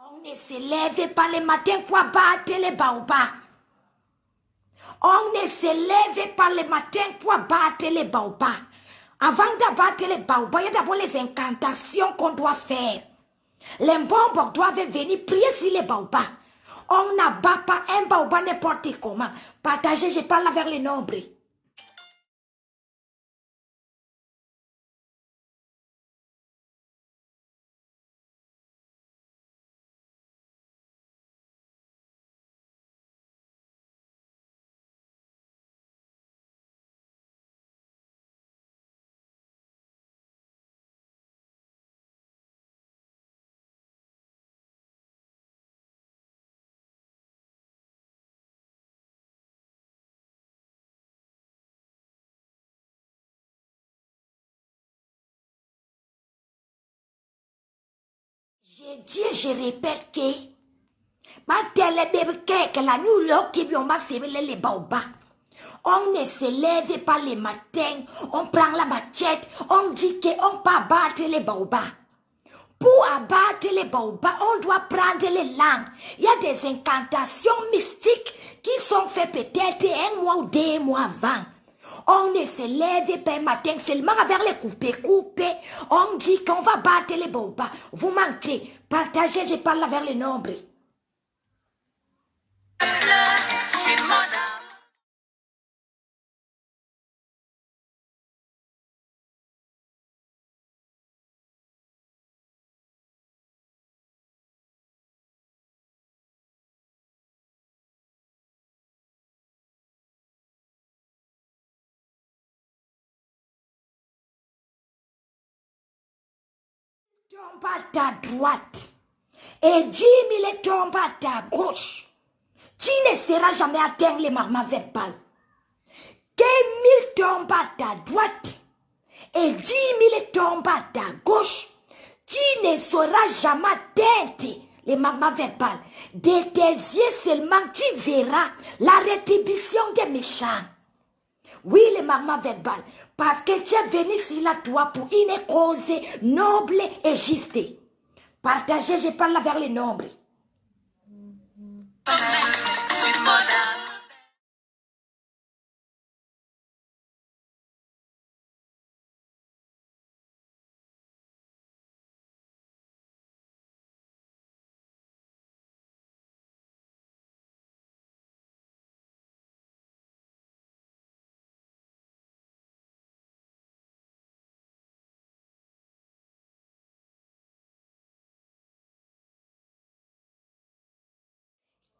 On ne se lève pas le matin pour abattre les baobabs. On ne se lève pas le matin pour abattre les baobabs. Avant d'abattre les baobabs, il y a d'abord les incantations qu'on doit faire. Les bombes doivent venir prier sur les baobabs. On n'abat pas un baobab n'importe comment. Partagez, je parle vers les nombres. Je dis et je répète que la nuit qui vient les baobabs. On ne se lève pas le matin, on prend la machette, on dit qu'on peut abattre les baobabs. Pour abattre les baobabs, on doit prendre les langues. Il y a des incantations mystiques qui sont faites peut-être 1 mois ou 2 mois avant. On ne se lève pas le matin seulement avec les couper. On dit qu'on va battre les baobabs. Vous mentez. Partagez, je parle avec les nombres. Tombe à ta droite et 10 000 tombent à ta gauche. Tu ne seras jamais atteint les marmas verbales. Que 1000 tombent à ta droite et 10 000 tombent à ta gauche. Tu ne sauras jamais atteindre les marmas verbales. De tes yeux seulement tu verras la rétribution des méchants. Oui, les marmas verbales. Parce que tu es venu sur la toi pour une cause noble et juste. Partagez, je parle vers les nombres.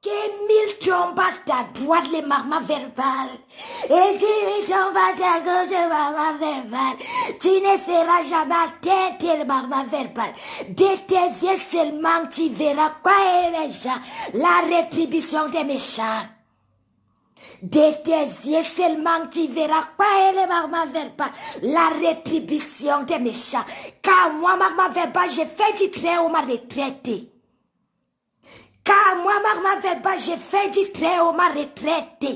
Que 1000 tombent à ta droite, les marmas verbales. Et 10 000 tombent à ta gauche, les marmas verbales. Tu ne seras jamais atteint, les marmas verbales. De tes yeux seulement, tu verras quoi est méchant. La rétribution des méchants. De tes yeux seulement, tu verras quoi est les marmas verbales. La rétribution des méchants. Car moi, marmas verbales, j'ai fait du très haut ma retraite. Car moi, marma verbal, j'ai fait du très haut ma retraite.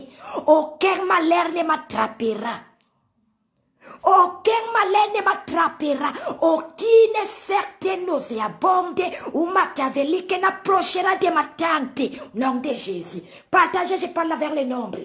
Aucun malheur ne m'attrapera. Aucun malheur ne m'attrapera. Aucune certaine nauséabonde ou machiavélique n'approchera de ma tente. Nom de Jésus. Partagez, je parle vers les nombres.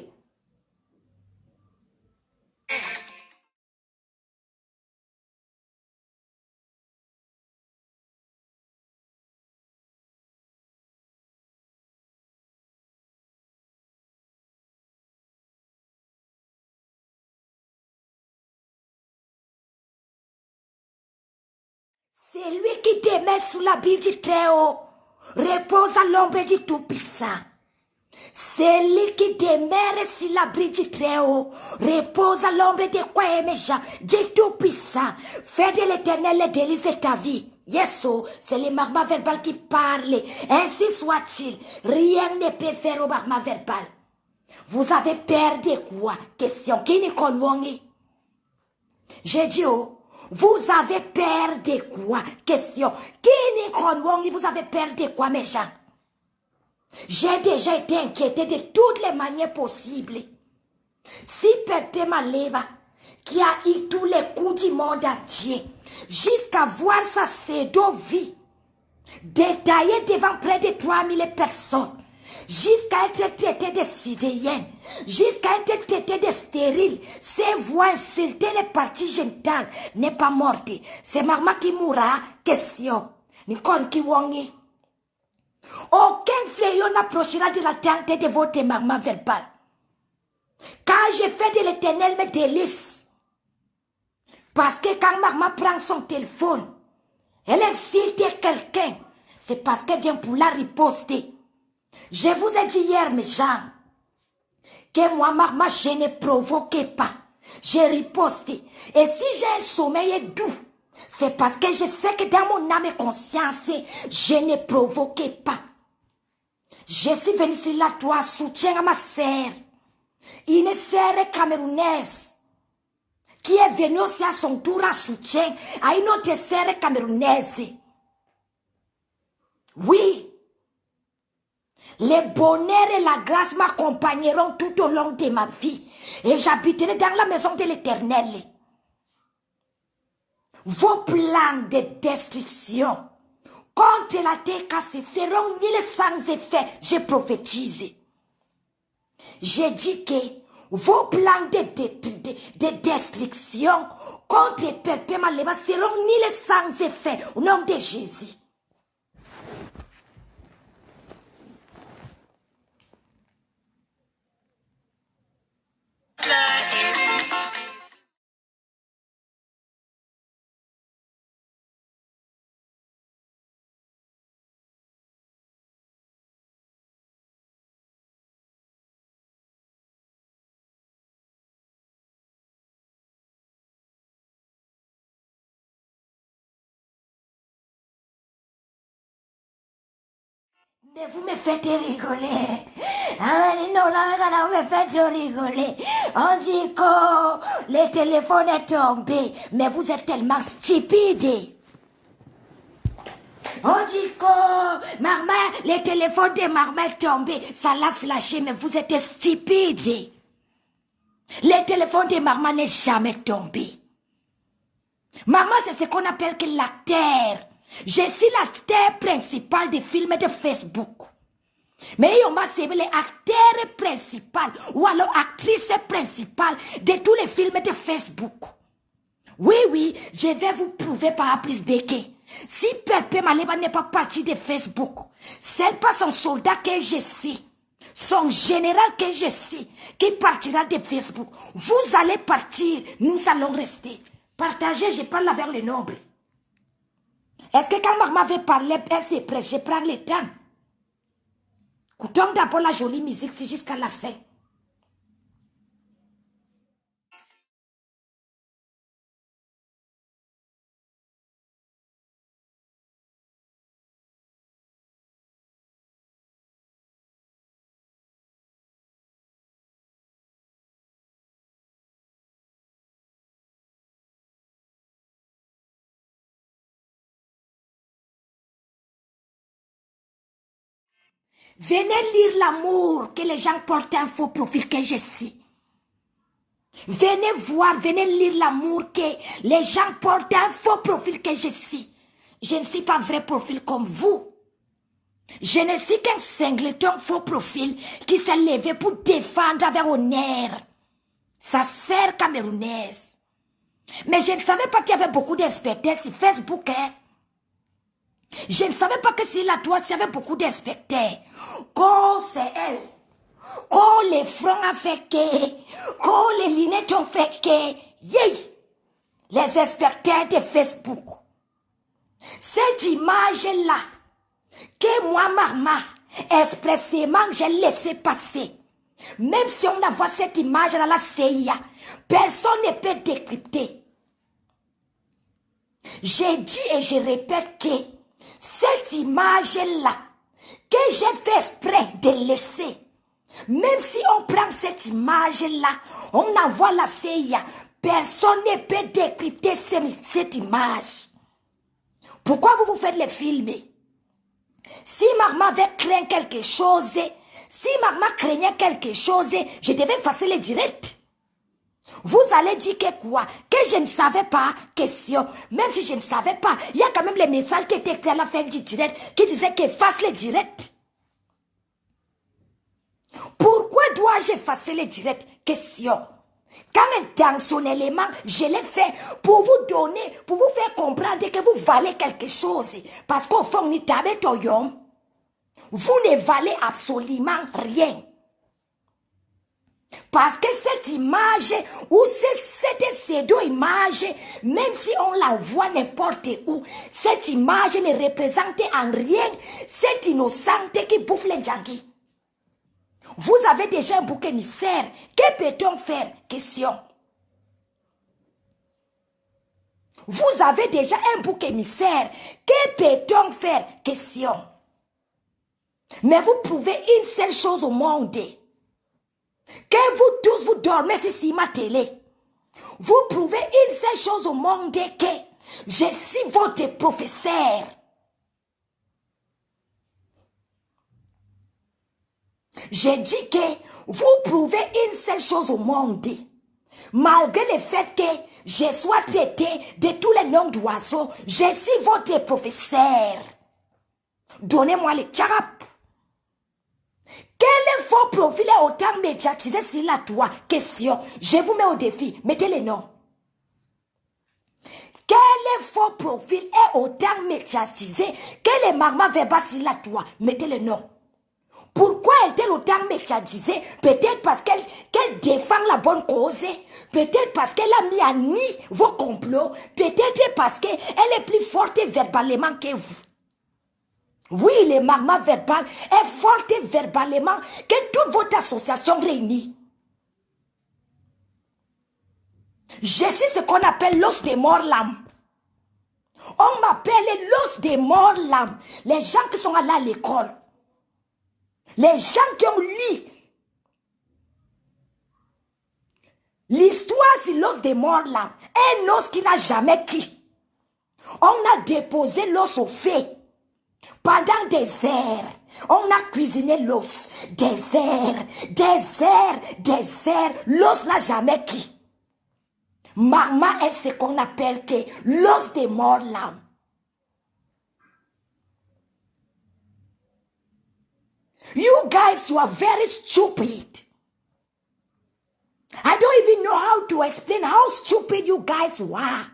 C'est lui qui demeure sous l'abri du Très-Haut, repose à l'ombre du Tout-Puissant. C'est lui qui demeure sur l'abri du Très-Haut, repose à l'ombre de quoi est méchant, du Tout-Puissant. Fais de l'Éternel les délices de ta vie. Yeso, c'est les marmas verbales qui parlent. Ainsi soit-il, rien ne peut faire au marmas verbal. Vous avez peur de quoi? Question. Qui n'est connu? J'ai dit, oh. Vous avez peur de quoi? Question. Qui n'est connu? Vous avez peur de quoi, méchant? J'ai déjà été inquiété de toutes les manières possibles. Si Pépé Maleva, qui a eu tous les coups du monde entier, jusqu'à voir sa pseudo-vie, détaillé devant près de 3000 personnes, jusqu'à être traité de sidéenne, jusqu'à être traité de stérile, ses voix insulter les parties génitales n'est pas morte. C'est Maman qui mourra, question. Nikon qui wongi. Aucun fléau n'approchera de la tente de votre maman verbale. Car je fais de l'Éternel mes délices. Parce que quand maman prend son téléphone, elle insulte quelqu'un. C'est parce qu'elle vient pour la riposter. Je vous ai dit hier, mes gens, que moi, maman, je ne provoquais pas. J'ai riposté. Et si j'ai un sommeil doux, c'est parce que je sais que dans mon âme et conscience, je ne provoquais pas. Je suis venue sur la toile, soutien à ma sœur, une sœur camerounaise, qui est venue aussi à son tour en soutien à une autre sœur camerounaise. Oui, le bonheur et la grâce m'accompagneront tout au long de ma vie et j'habiterai dans la maison de l'Éternel. Vos plans de destruction contre la terre cassée seront nuls sans effet, je prophétise. J'ai dit que vos plans de destruction contre perpétuellement les bas seront nuls sans effet au nom de Jésus. Mais vous me faites rigoler. Ah non, là, vous me faites rigoler. On dit que le téléphone est tombé, mais vous êtes tellement stupide. On dit que maman, le téléphone de maman est tombé, ça l'a flashé, mais vous êtes stupide. Le téléphone de maman n'est jamais tombé. Maman, c'est ce qu'on appelle que l'acteur. Je suis l'acteur principal des films de Facebook. Mais on m'a servi l'acteur principal ou alors actrice principale de tous les films de Facebook. Oui, je vais vous prouver par A plus B que si Perpé Maleba n'est pas parti de Facebook, c'est pas son soldat que je suis, son général que je suis, qui partira de Facebook. Vous allez partir, nous allons rester. Partagez, je parle avec le nombre. Est-ce que quand maman veut parler, elle s'est prête, je prends le temps. Écoutons d'abord la jolie musique, c'est jusqu'à la fin. Venez lire l'amour que les gens portent un faux profil que je suis. Venez voir, venez lire l'amour que les gens portent un faux profil que je suis. Je ne suis pas vrai profil comme vous. Je ne suis qu'un singleton faux profil qui s'est levé pour défendre avec honneur sa sœur camerounaise. Mais je ne savais pas qu'il y avait beaucoup d'inspecteurs sur Facebook. Hein? Je ne savais pas que sur la toile, il y avait beaucoup d'inspecteurs. Quand c'est elle. Quand les fronts ont fait que. Quand les lunettes ont fait que. Yeah. Les inspecteurs de Facebook. Cette image-là, que moi, maman, expressément, j'ai laissé passer. Même si on envoie cette image dans la CIA, personne ne peut décrypter. J'ai dit et je répète que cette image-là, que j'ai fait exprès de laisser, même si on prend cette image-là, on envoie la CIA, personne ne peut décrypter cette image. Pourquoi vous faites les filmer? Si maman avait craint quelque chose, si maman craignait quelque chose, je devais effacer les directs. Vous allez dire que quoi? Que je ne savais pas? Question. Même si je ne savais pas, il y a quand même les messages qui étaient écrits à la fin du direct qui disaient qu'efface les directs. Pourquoi dois-je effacer les directs? Question. Quand intentionnellement, je l'ai fait pour vous donner, pour vous faire comprendre que vous valez quelque chose. Parce qu'au fond, vous ne valez absolument rien. Parce que cette image, ou cette pseudo-image, même si on la voit n'importe où, cette image ne représente en rien cette innocente qui bouffe les junkies. Vous avez déjà un bouc émissaire. Que peut-on faire? Question. Vous avez déjà un bouc émissaire. Que peut-on faire? Question. Mais vous prouvez une seule chose au monde. Que vous tous, vous dormez sur ma télé. Vous prouvez une seule chose au monde que je suis votre professeur. J'ai dit que vous prouvez une seule chose au monde. Malgré le fait que je sois traité de tous les noms d'oiseaux, je suis votre professeur. Donnez-moi le tcharap. Quel faux profil est autant médiatisé sur la toile? Question. Je vous mets au défi. Mettez les noms. Quel faux profil est autant médiatisé que les magmas verbales sur la toile? Mettez les noms. Pourquoi est-elle autant médiatisée? Peut-être parce qu'elle défend la bonne cause. Peut-être parce qu'elle a mis à nu vos complots. Peut-être parce qu'elle est plus forte verbalement que vous. Oui, le magma verbal est forte verbalement que toute votre association réunie. Je suis ce qu'on appelle l'os des morts l'âme. On m'appelle l'os des morts l'âme. Les gens qui sont allés à l'école. Les gens qui ont lu l'histoire sur l'os des morts l'âme. Un os qui n'a jamais qui. On a déposé l'os au feu. Pendant des heures, on a cuisiné l'os. Des heures, l'os n'a jamais qui. Magma est ce qu'on appelle que l'os des morts l'âme. You guys, you are very stupid. I don't even know how to explain how stupid you guys were.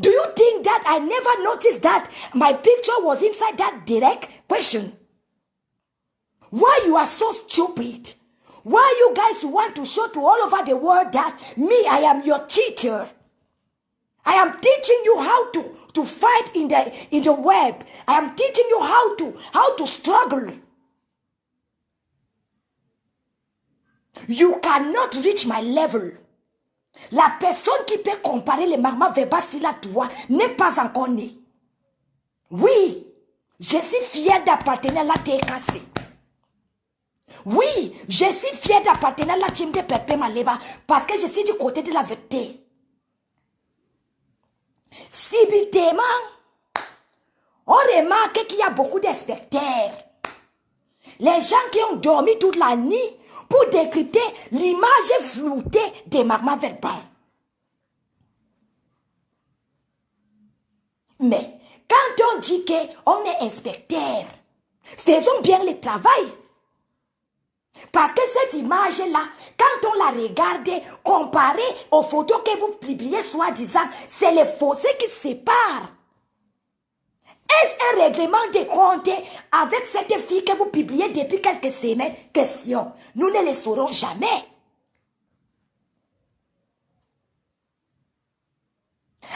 Do you think that I never noticed that my picture was inside that direct question? Why you are so stupid? Why you guys want to show to all over the world that me, I am your teacher? I am teaching you how to fight in the web. I am teaching you how to struggle. You cannot reach my level. La personne qui peut comparer les magmas verbales sur la toile n'est pas encore née. Oui, je suis fière d'appartenir à la TKC. Oui, je suis fière d'appartenir à la team de Pepe Maleba parce que je suis du côté de la vérité. Subitement, on remarque qu'il y a beaucoup de spectateurs. Les gens qui ont dormi toute la nuit pour décrypter l'image floutée des magmas verbales. Mais quand on dit qu'on est inspecteur, faisons bien le travail. Parce que cette image-là, quand on la regarde, comparée aux photos que vous publiez, soi-disant, c'est les fossés qui séparent. Est-ce un règlement de compte avec cette fille que vous publiez depuis quelques semaines? Question. Nous ne le saurons jamais.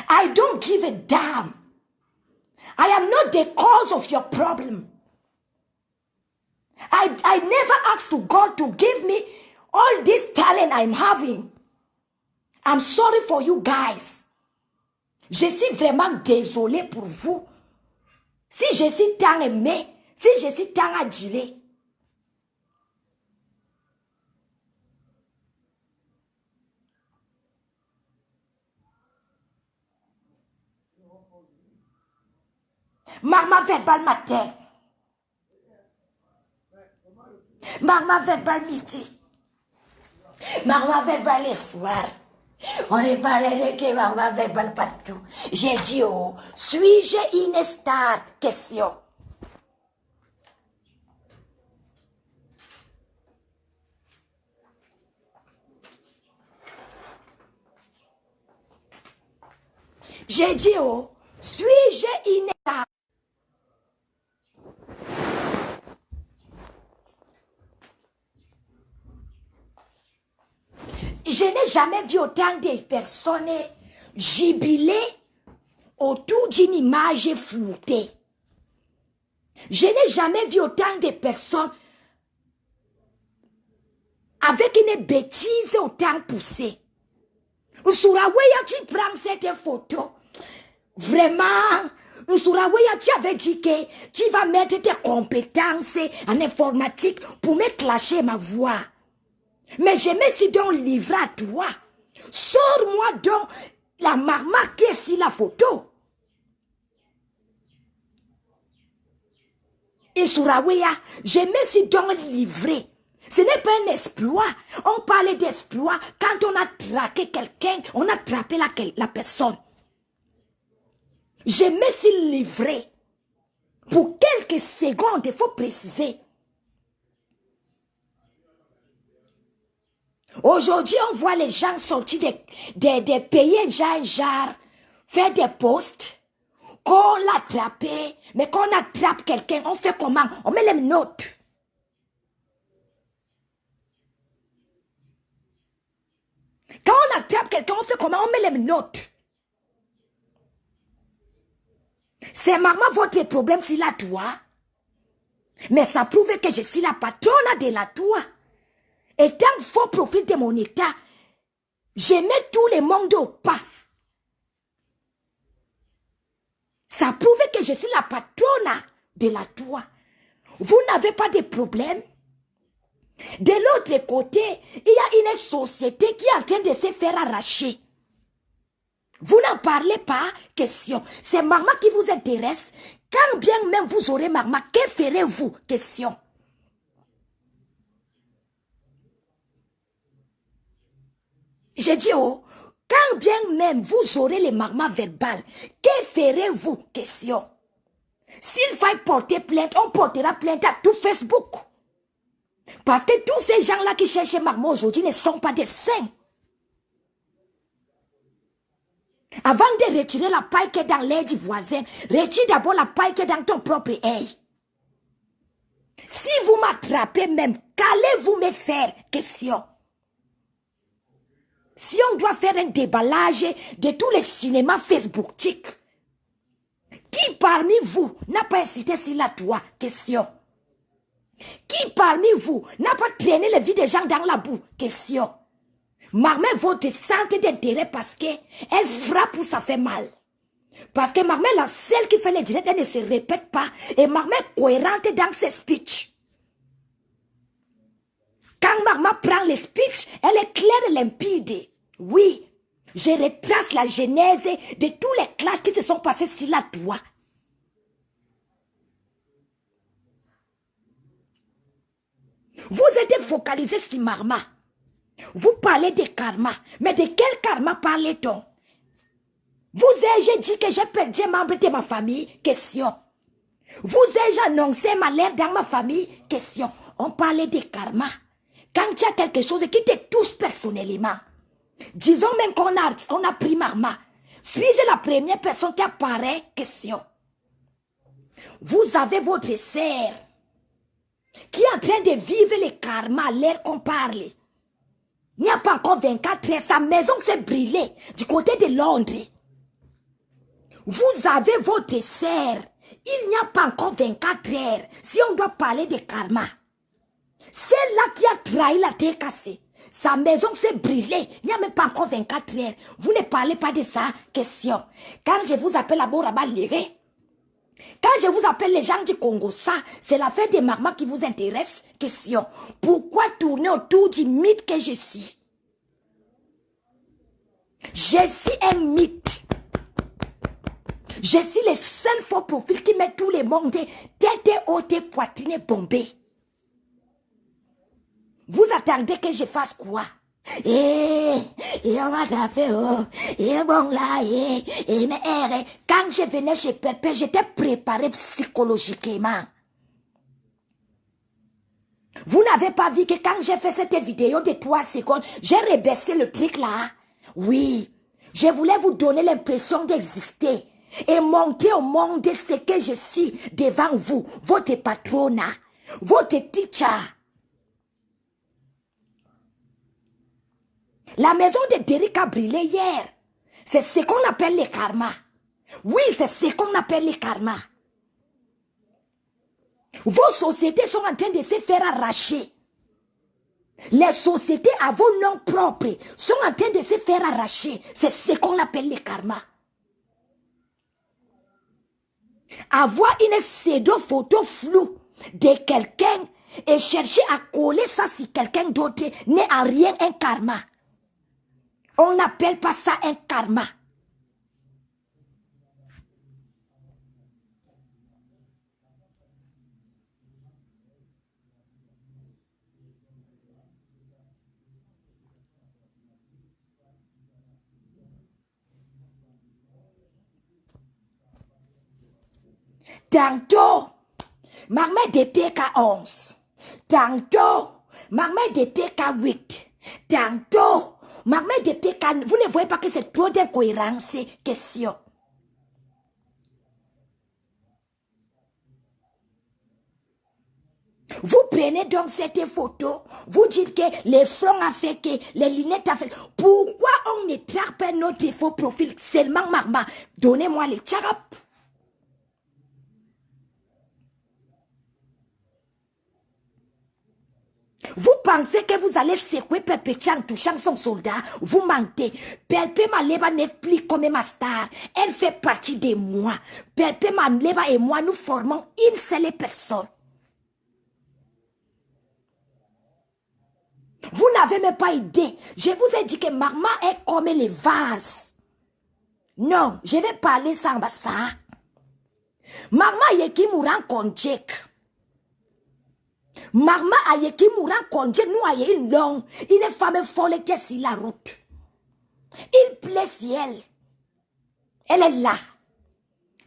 I don't give a damn. I am not the cause of your problem. I never asked to God to give me all this talent I'm having. I'm sorry for you guys. Je suis vraiment désolée pour vous. Si je suis tant aimé, si je suis tant adulé. Magma verbal matin. Magma verbal midi. Maman verbal le soir. On est parlé de que maman verbal partout. J'ai dit, oh, suis-je une star? Question. J'ai dit, oh, suis-je une star? Je n'ai jamais vu autant de personnes jubilées autour d'une image floutée. Je n'ai jamais vu autant de personnes avec une bêtise autant poussée. Suraweya, tu prends cette photo. Vraiment, Suraweya, tu avais dit que tu vas mettre tes compétences en informatique pour me clasher ma voix. Mais je me suis donc livré à toi. Sors-moi donc la maman qui est sur la photo. Et Suraweya, je me suis donc livré. Ce n'est pas un exploit. On parlait d'exploit quand on a traqué quelqu'un, on a attrapé la personne. Je me suis livré. Pour quelques secondes, il faut préciser. Aujourd'hui, on voit les gens sortir des pays genre, faire des posts, qu'on l'a attrapé, mais quand on attrape quelqu'un, on fait comment? On met les notes. Quand on attrape quelqu'un, on fait comment? On met les notes. C'est maman votre problème, c'est la toi. Mais ça prouve que je suis la patronne de la toi. Et tant faux profil de mon état, je mets tout le monde au pas. Ça prouve que je suis la patronne de la toi. Vous n'avez pas de problème. De l'autre côté, il y a une société qui est en train de se faire arracher. Vous n'en parlez pas, question. C'est maman qui vous intéresse. Quand bien même vous aurez maman, que ferez-vous, question. J'ai dit, oh, quand bien même vous aurez les mamans verbales, que ferez-vous, question. S'il faut porter plainte, on portera plainte à tout Facebook. Parce que tous ces gens-là qui cherchent maman aujourd'hui ne sont pas des saints. Avant de retirer la paille qui est dans l'œil du voisin, retire d'abord la paille qui est dans ton propre œil. Si vous m'attrapez même, qu'allez-vous me faire? Question. Si on doit faire un déballage de tous les cinémas Facebookiques, qui parmi vous n'a pas incité sur la toile? Question. Qui parmi vous n'a pas traîné les vies des gens dans la boue? Question. Maman, votre centre d'intérêt parce qu'elle frappe ou ça fait mal. Parce que maman est la seule qui fait les directs, elle ne se répète pas. Et maman est cohérente dans ses speeches. Quand maman prend les speeches, elle est claire et limpide. Oui, je retrace la genèse de tous les clashs qui se sont passés sur la toile. Vous êtes focalisé sur maman. Vous parlez de karma. Mais de quel karma parlez-on? Vous ai-je dit que j'ai perdu un membre de ma famille? Question. Vous ai-je annoncé malheur dans ma famille? Question. On parlait de karma. Quand il y a quelque chose qui te touche personnellement, disons même qu'on a pris maman. Suis-je la première personne qui apparaît? Question. Vous avez votre sœur qui est en train de vivre le karma à l'heure qu'on parle. Il n'y a pas encore 24 heures, sa maison s'est brûlée du côté de Londres. Vous avez votre sœur, il n'y a pas encore 24 heures, si on doit parler de karma. Celle-là qui a trahi la terre cassée, sa maison s'est brûlée, il n'y a même pas encore 24 heures. Vous ne parlez pas de ça, question. Quand je vous appelle à Boraba Léré, quand je vous appelle les gens du Congo, ça, c'est l'affaire des mamans qui vous intéresse, question. Pourquoi tourner autour du mythe que je suis? Je suis un mythe. Je suis le seul faux profil qui met tout le monde tête haute, poitrine bombée. Vous attendez que je fasse quoi? Et on m'a tapé, oh, et bon là, mais quand je venais chez Pépé, j'étais préparé psychologiquement. Vous n'avez pas vu que quand j'ai fait cette vidéo de 3 secondes, j'ai rebaissé le truc là? Oui, je voulais vous donner l'impression d'exister et montrer au monde ce que je suis devant vous, votre patronat, votre teacher. La maison de Derrick a brûlé hier. C'est ce qu'on appelle le karma. Oui, c'est ce qu'on appelle le karma. Vos sociétés sont en train de se faire arracher. Les sociétés à vos noms propres sont en train de se faire arracher. C'est ce qu'on appelle le karma. Avoir une pseudo-photo floue de quelqu'un et chercher à coller ça sur quelqu'un d'autre n'est en rien un karma. On n'appelle pas ça un karma. Tantôt, Marmite de PK11. Tantôt, Marmite de PK8. Tantôt, Marmite de PK... Vous ne voyez pas que c'est trop d'incohérence, question. Vous prenez donc cette photo, vous dites que les fronts a fait que les lunettes a fait. Pourquoi on ne traque pas notre faux profil seulement Marma? Donnez-moi les tcharap. Vous pensez que vous allez secouer Perpétué en touchant son soldat? Vous mentez. Perpétué Maleba n'est plus comme ma star. Elle fait partie de moi. Perpétué Maleba et moi, nous formons une seule personne. Vous n'avez même pas idée. Je vous ai dit que Marma est comme les vases. Non, je vais parler sans ça. Marma yeki mourant konjek. Marma ayeki mourant konjek nous aye une longue. Une femme folle qui est sur la route. Il plaît si elle. Elle est là.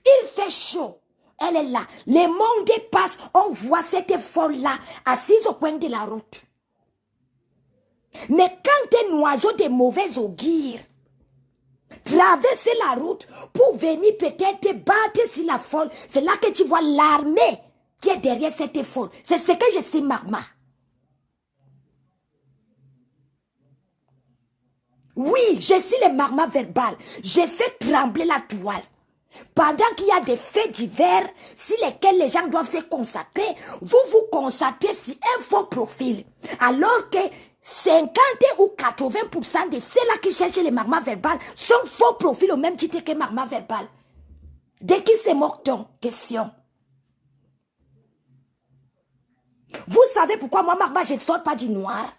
Il fait chaud. Elle est là. Le monde passe. On voit cette folle-là assise au coin de la route. Mais quand un oiseau de mauvais augure traverse la route pour venir peut-être battre sur la folle, c'est là que tu vois l'armée qui est derrière cette folle. C'est ce que je sais, Marma. Oui, je suis le Marma verbal. Je fais trembler la toile. Pendant qu'il y a des faits divers sur lesquels les gens doivent se consacrer, vous vous consacrez sur un faux profil. Alors que 50 ou 80% de ceux-là qui cherchent les Marma verbal sont faux profils au même titre que Marma verbal. De qui se moque-t-on? Question. Vous savez pourquoi moi, Marma, je ne sors pas du noir?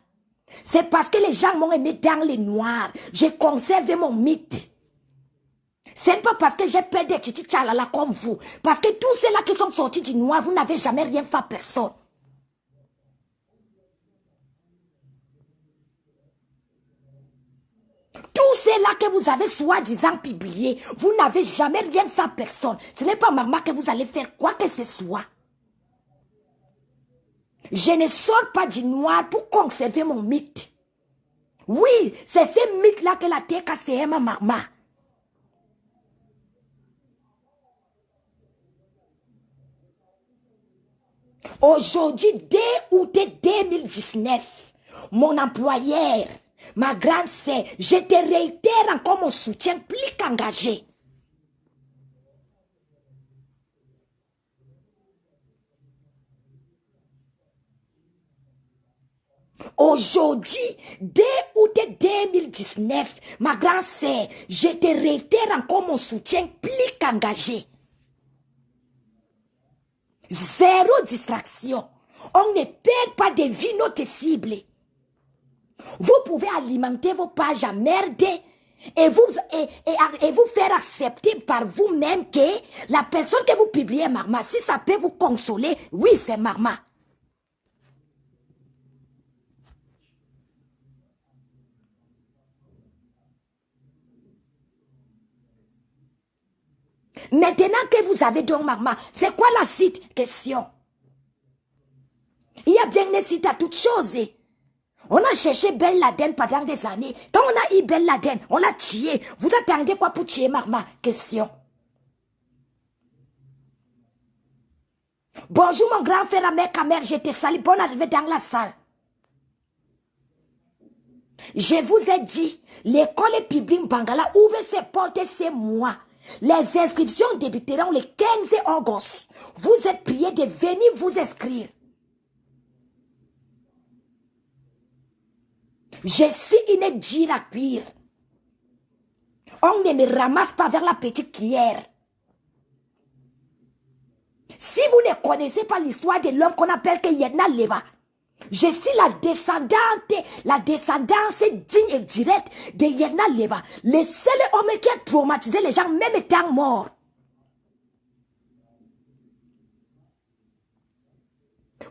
C'est parce que les gens m'ont aimé dans le noir. J'ai conservé mon mythe. Ce n'est pas parce que j'ai peur des titi tchalala comme vous. Parce que tous ceux-là qui sont sortis du noir, vous n'avez jamais rien fait à personne. Tous ceux-là que vous avez soi-disant publiés, vous n'avez jamais rien fait à personne. Ce n'est pas Marma que vous allez faire quoi que ce soit. Je ne sors pas du noir pour conserver mon mythe. Oui, c'est ce mythe-là que la TKCM a Marma. Aujourd'hui, dès août 2019, mon employeur, ma grande sœur, je te réitère encore mon soutien plus qu'engagé. Aujourd'hui, dès août 2019, ma grande sœur, je te réitère encore mon soutien plus qu'engagé. Zéro distraction. On ne perd pas de vie notre cible. Vous pouvez alimenter vos pages à merder et vous faire accepter par vous-même que la personne que vous publiez est Marma. Si ça peut vous consoler, oui, c'est Marma. Maintenant que vous avez donc maman, c'est quoi la suite? Question. Il y a bien des sites à toutes choses. On a cherché Ben Laden pendant des années. Quand on a eu Ben Laden, on l'a tué. Vous attendez quoi pour tuer maman? Question. Bonjour mon grand frère, mère, mère, je te salue. Bonne arrivée dans la salle. Je vous ai dit, l'école publique Bangala ouvre ses portes ce mois. Les inscriptions débuteront le 15 août. Vous êtes priés de venir vous inscrire. Je suis une djira à cuire. On ne me ramasse pas vers la petite cuillère. Si vous ne connaissez pas l'histoire de l'homme qu'on appelle Yedna Leva, je suis la descendance digne et directe de Yedna Leva, le seul homme qui a traumatisé les gens même étant mort.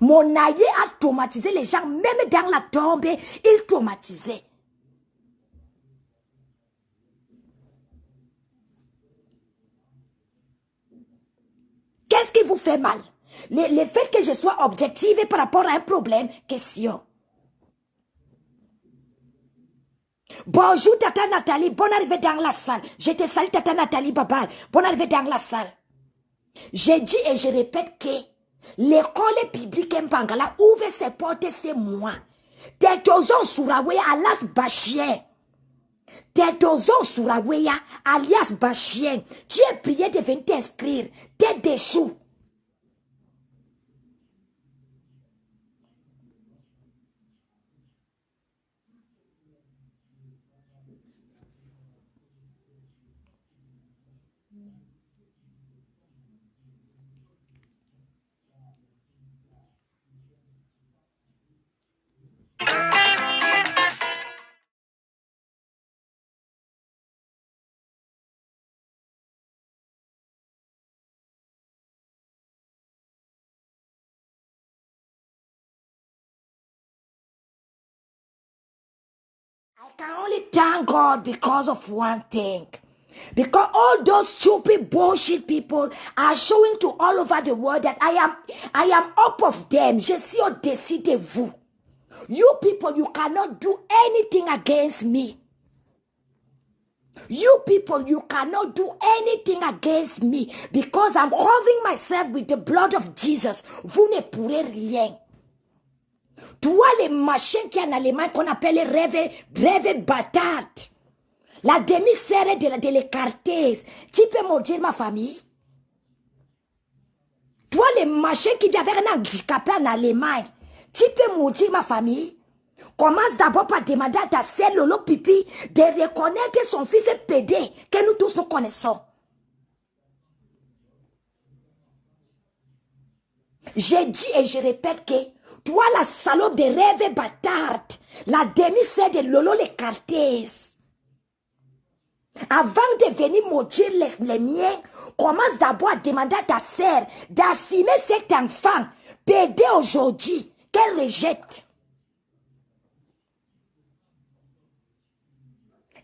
Mon aïe a traumatisé les gens même dans la tombe, il traumatisait. Qu'est-ce qui vous fait mal? Le fait que je sois objective par rapport à un problème, question. Bonjour Tata Nathalie, bonne arrivée dans la salle. Je te salue Tata Nathalie Babal, bonne arrivée dans la salle. J'ai dit et je répète que l'école publique Mbangala ouvre ses portes ce mois. Tetozon Suraweya alias Bachien. Tetozon Suraweya alias Bachien. Tu es prié de venir t'inscrire. T'es déchou. I can only thank God because of one thing. Because all those stupid bullshit people are showing to all over the world that I am up of them. Je suis au-dessus de vous. You people, you cannot do anything against me. You people, you cannot do anything against me because I'm covering myself with the blood of Jesus. Vous ne pourrez rien. Toi, les machins qui en allemand qu'on appelle rêve bâtard. La demi-sœur de l'écartèse. Tu peux maudire ma famille? Toi, les machins qui avaient un handicapé en Allemagne. Tu peux maudire ma famille? Commence d'abord par demander à ta sœur Lolo Pipi de reconnaître que son fils est pédé, que nous tous nous connaissons. J'ai dit et je répète que toi, la salope de rêve bâtarde, la demi-sœur de Lolo l'écartèse, avant de venir maudire les miens, commence d'abord à demander à ta sœur d'assumer cet enfant pédé aujourd'hui, qu'elle rejette.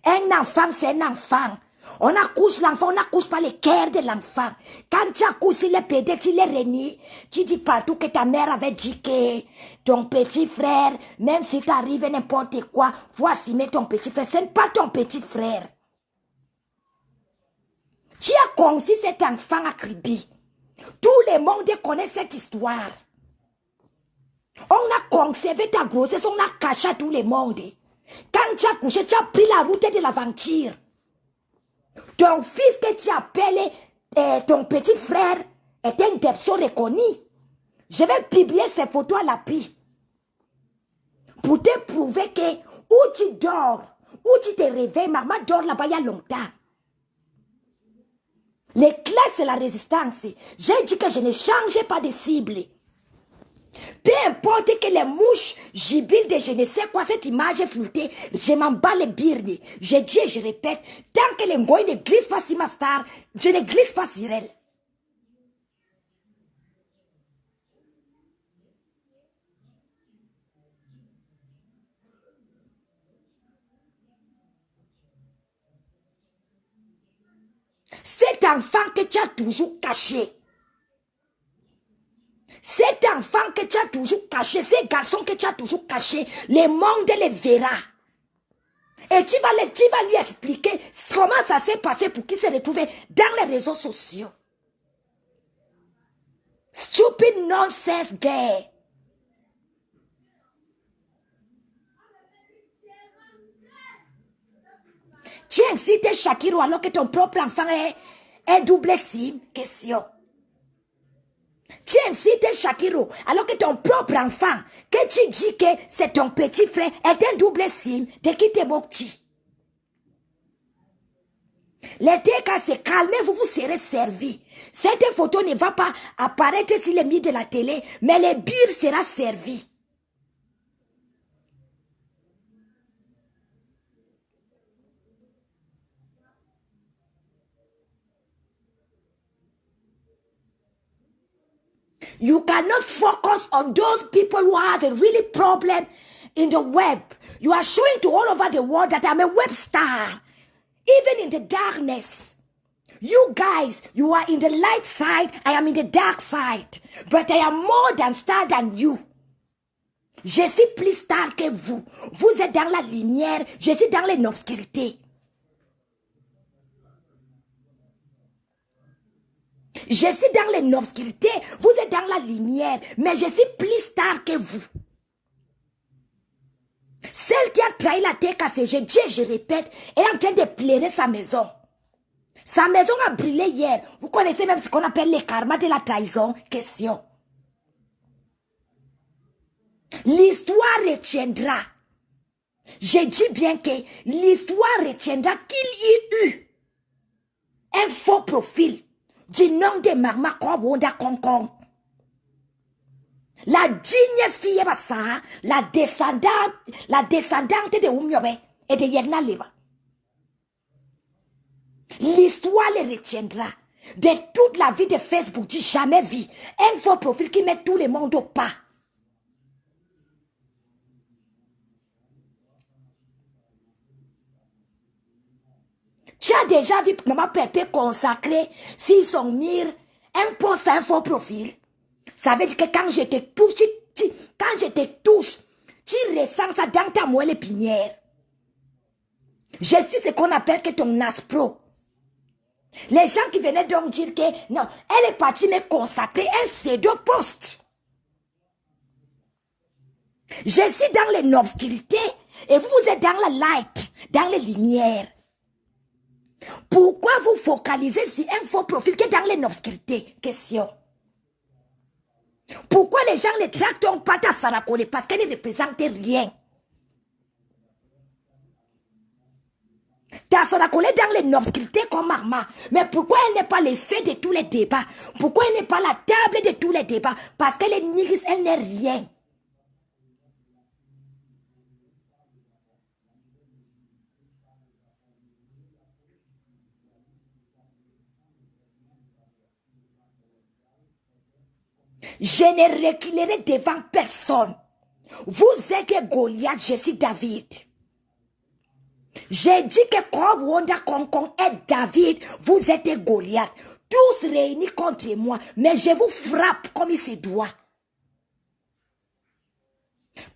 Un enfant, c'est un enfant. On accouche l'enfant, on n'accouche pas le cœur de l'enfant. Quand tu accouches le pédé, tu le renies. Tu dis partout que ta mère avait dit que ton petit frère, même si t'arrive n'importe quoi, faut assumer ton petit frère. Ce n'est pas ton petit frère. Tu as conçu cet enfant à Kribi. Tout le monde connaît cette histoire. On a conservé ta grossesse, on a caché à tout le monde. Quand tu as couché, tu as pris la route de l'aventure. Ton fils que tu appelles ton petit frère est un depso reconnu. Je vais publier ces photos à l'appui. Pour te prouver que où tu dors, où tu te réveilles, maman dort là-bas il y a longtemps. L'éclat, c'est la résistance. J'ai dit que je ne changeais pas de cible. Peu importe que les mouches gibilent de je ne sais quoi, cette image est floutée, je m'en bats les birnes. Je dis et je répète, tant que les ngoïs ne glissent pas sur ma star, je ne glisse pas sur elle. Cet enfant que tu as toujours caché, cet enfant que tu as toujours caché, ces garçons que tu as toujours caché, le monde les verra. Et tu vas lui expliquer comment ça s'est passé pour qu'il se retrouve dans les réseaux sociaux. Stupid nonsense gay. Tu incites Shakiro alors que ton propre enfant est double SIM? Question. Tu incites Shakiro alors que ton propre enfant, que tu dis que c'est ton petit frère, est un double SIM, de qui te moques-tu? Les cas se calmez, vous serez servi. Cette photo ne va pas apparaître sur les médias de la télé, mais le bir sera servi. You cannot focus on those people who have a really problem in the web. You are showing to all over the world that I'm a web star. Even in the darkness. You guys, you are in the light side, I am in the dark side. But I am more than star than you. Je suis plus star que vous. Vous êtes dans la lumière, je suis dans l'obscurité. Je suis dans l'obscurité, vous êtes dans la lumière, mais je suis plus star que vous. Celle qui a trahi la terre cassée, je dis et je répète, est en train de pleurer sa maison. Sa maison a brûlé hier. Vous connaissez même ce qu'on appelle le karma de la trahison? Question. L'histoire retiendra. Je dis bien que l'histoire retiendra qu'il y eut un faux profil du nom de Magma Kwabonda Konkong. La digne fille Bassa, la descendante de Umyobe et de Yerna Leva. L'histoire le retiendra. De toute la vie de Facebook, j'ai jamais vu un faux profil qui met tout le monde au pas. Tu as déjà vu Maman Pépé consacrer sur son mur un post à un faux profil. Ça veut dire que quand je te touche, tu ressens ça dans ta moelle épinière. Je sais ce qu'on appelle que ton aspro. Les gens qui venaient donc dire que non, elle est partie me consacrer un pseudo-post. Je suis dans l'obscurité et vous êtes dans la light, dans les lumières. Pourquoi vous focalisez sur un faux profil qui est dans l'obscurité? Question. Pourquoi les gens ne tractent pas ta Sarakole? Parce qu'elle ne représente rien. Ta Sarakole est dans l'obscurité comme Arma. Mais pourquoi elle n'est pas l'effet de tous les débats? Pourquoi elle n'est pas la table de tous les débats? Parce qu'elle est nihis, elle n'est rien. Je ne reculerai devant personne. Vous êtes Goliath, je suis David. J'ai dit que comme Wanda Konkon est David, vous êtes Goliath. Tous réunis contre moi, mais je vous frappe comme il se doit.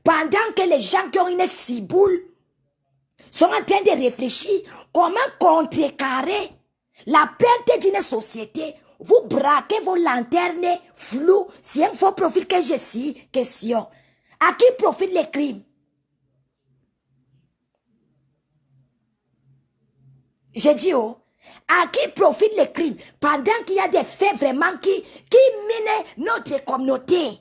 Pendant que les gens qui ont une ciboule sont en train de réfléchir comment contrecarrer la perte d'une société, vous braquez vos lanternes floues. C'est un faux profil que je suis. Question. À qui profite les crimes? J'ai dit, oh, à qui profite les crimes pendant qu'il y a des faits vraiment qui minent notre communauté?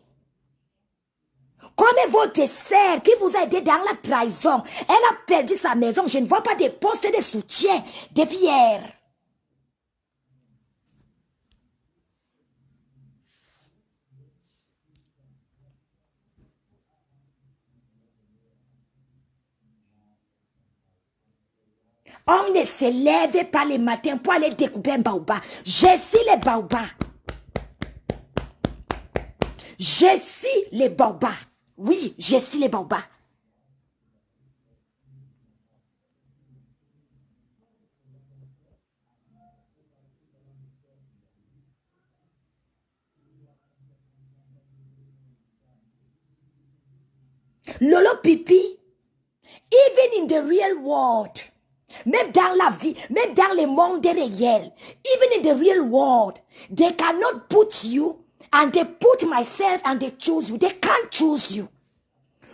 Comme votre sœur qui vous a aidé dans la trahison, elle a perdu sa maison. Je ne vois pas de poste de soutien depuis hier. On ne se lève pas le matin pour aller découper un baobab. Je suis les baobabs. Je suis les baobabs. Oui, je suis les baobabs. Lolo Pipi, even in the real world, même dans la vie, même dans le monde réel, even in the real world, they cannot put you and they put myself and they choose you. They can't choose you.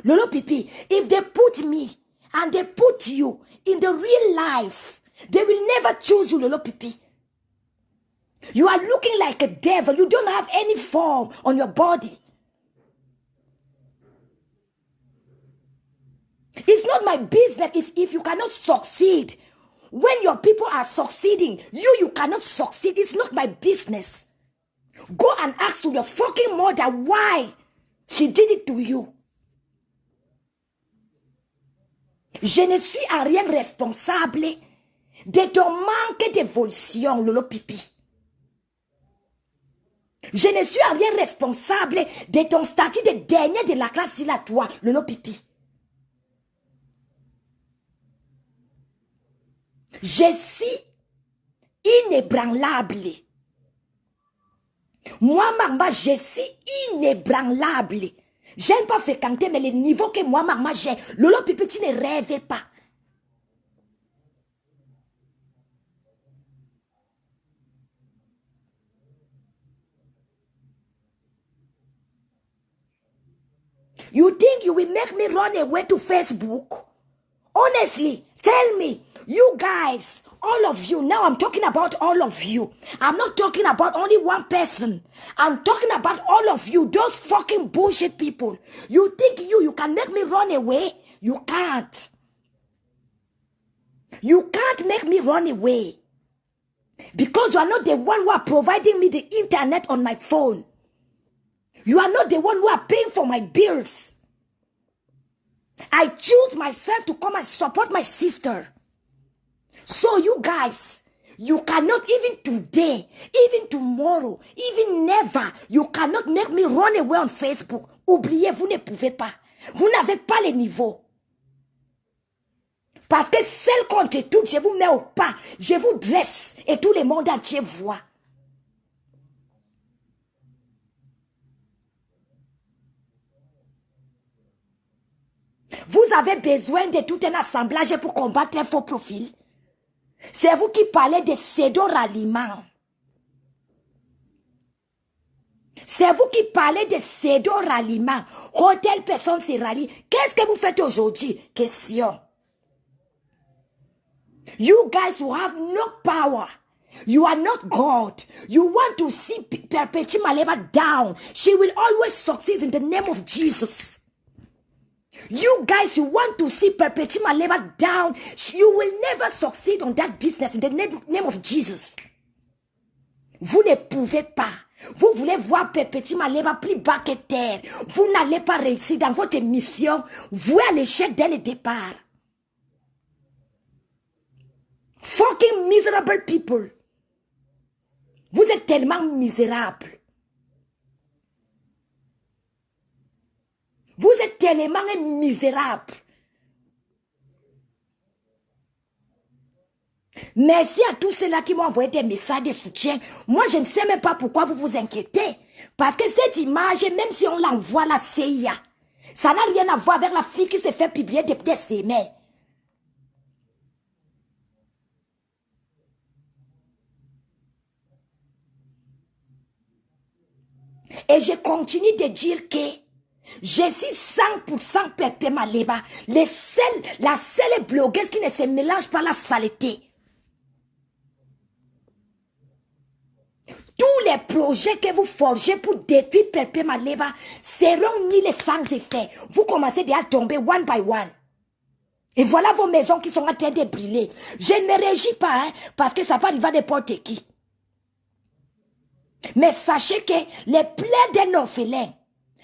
Lolo Pipi, if they put me and they put you in the real life, they will never choose you, Lolo Pipi. You are looking like a devil. You don't have any form on your body. It's not my business if you cannot succeed. When your people are succeeding, you cannot succeed. It's not my business. Go and ask to your fucking mother why she did it to you. Je ne suis en rien responsable de ton manque d'évolution, Lolo Pipi. Je ne suis en rien responsable de ton statut de dernier de la classe sur la toi, Lolo Pipi. Je suis inébranlable. Moi, Mama, je suis inébranlable. J'aime pas fréquenter, mais le niveau que moi, Mama, j'ai, Lolo Pipi, tu ne rêves pas. You think you will make me run away to Facebook? Honestly, tell me, you guys, all of you, now I'm talking about all of you. I'm not talking about only one person. I'm talking about all of you, those fucking bullshit people. You think you can make me run away? You can't. You can't make me run away. Because you are not the one who are providing me the internet on my phone. You are not the one who are paying for my bills. I choose myself to come and support my sister. So you guys, you cannot even today, even tomorrow, even never, you cannot make me run away on Facebook. Oubliez, vous ne pouvez pas. Vous n'avez pas le niveau. Parce que celle qu'on te touche, je vous mets au pas, je vous dresse et tout le monde entier voit. Vous avez besoin de tout un assemblage pour combattre un faux profil. C'est vous qui parlez de pseudo-ralliement. C'est vous qui parlez de pseudo-ralliement. Oh, telle personne se rallie. Qu'est-ce que vous faites aujourd'hui? Question. You guys who have no power. You are not God. You want to see Perpetua Malema down. She will always succeed in the name of Jesus. You guys, you want to see Perpetua Malema down. You will never succeed on that business in the name of Jesus. Vous ne pouvez pas. Vous voulez voir Perpetua Malema plus bas que terre. Vous n'allez pas réussir dans votre mission. Vous à l'échec dès le départ. Fucking miserable people. Vous êtes tellement misérables. Vous êtes tellement misérables. Merci à tous ceux-là qui m'ont envoyé des messages de soutien. Moi, je ne sais même pas pourquoi vous vous inquiétez. Parce que cette image, même si on l'envoie à la CIA, ça n'a rien à voir avec la fille qui s'est fait publier depuis des semaines. Et je continue de dire que je suis 100% Perpetua Malema, la seule blogueuse qui ne se mélange pas la saleté. Tous les projets que vous forgez pour détruire Perpetua Malema seront nuls sans effet. Vous commencez déjà à tomber one by one. Et voilà vos maisons qui sont en train de brûler. Je ne me réjouis pas, hein, parce que ça peut arriver à n'importe qui. Mais sachez que les plaies d'un orphelin,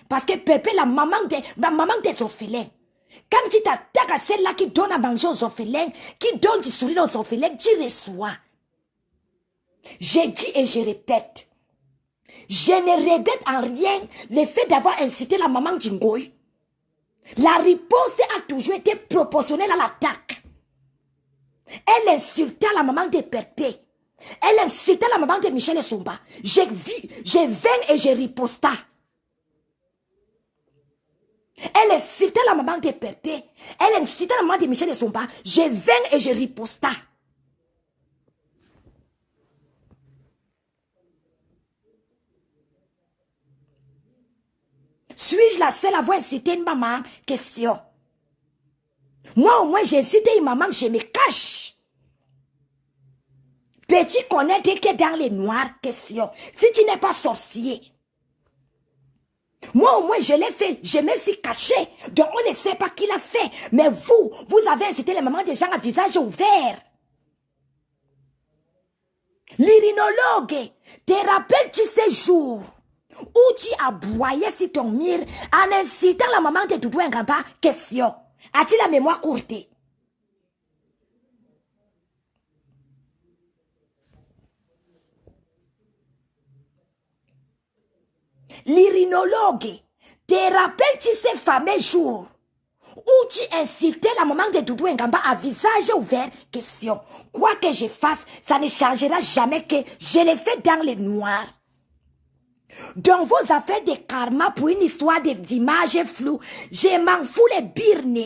parce que Pépé, la maman des orphelins, quand tu t'attaques à celle-là qui donne à manger aux orphelins, qui donne du sourire aux orphelins, tu reçois. J'ai dit et je répète, je ne regrette en rien le fait d'avoir incité la maman d'Ingoï. La riposte a toujours été proportionnelle à l'attaque. Elle insulta la maman de Pépé. Elle incitait la maman de Michel Sumba. Je viens et je riposta. Elle insultait la maman de Pépé. Elle incitait la maman de Michel et Somba. Je viens et je riposta. Suis-je la seule à avoir incité une maman? Question. Moi, au moins, j'ai incité une maman, je me cache. Petit connaît dès qu'il est dans les noirs. Question. Si tu n'es pas sorcier. Moi, au moins, je l'ai fait. Je me suis caché. Donc, on ne sait pas qui l'a fait. Mais vous avez incité les mamans des gens à visage ouvert. L'irinologue, te rappelles-tu ces jours où tu aboyais sur ton mur en incitant la maman de Doudou Ngamba? Question. As-tu la mémoire courte? L'irinologue, te rappelles-tu ces fameux jours où tu incitais la maman de Doudou Ngamba à visage ouvert? Question. Quoi que je fasse, ça ne changera jamais que je l'ai fait dans le noir. Dans vos affaires de karma pour une histoire d'image floue, je m'en fous les birnes.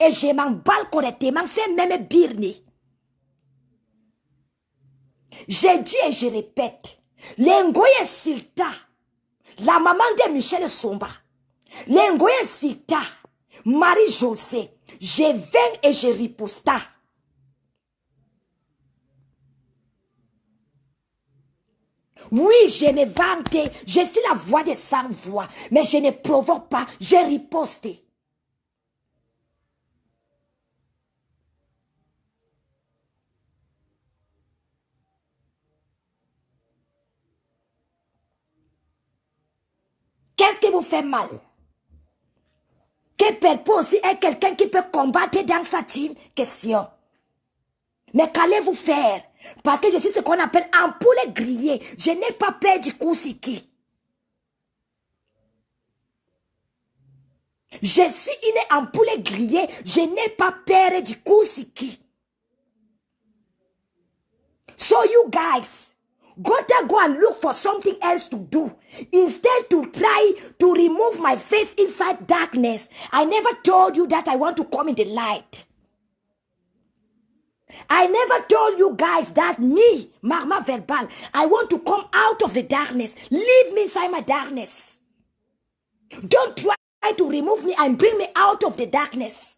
Et je m'emballe correctement ces mêmes birnes. J'ai dit et je répète, l'engoy insulta la maman de Michel Somba. L'engoy insulta Marie-José. Je viens et je riposta. Oui, je ne vante, je suis la voix de sans voix, mais je ne provoque pas, je riposte. Qu'est-ce qui vous fait mal? Que Perpo aussi est quelqu'un qui peut combattre dans sa team? Question. Mais qu'allez-vous faire? Parce que je suis ce qu'on appelle ampoule grillée. Je n'ai pas peur du Kousiki. Je suis une ampoule grillée. Je n'ai pas peur du Kousiki. So you guys, gotta go and look for something else to do. Instead to try to remove my face inside darkness. I never told you that I want to come in the light. I never told you guys that me, Mama Verbal, I want to come out of the darkness. Leave me inside my darkness. Don't try to remove me and bring me out of the darkness.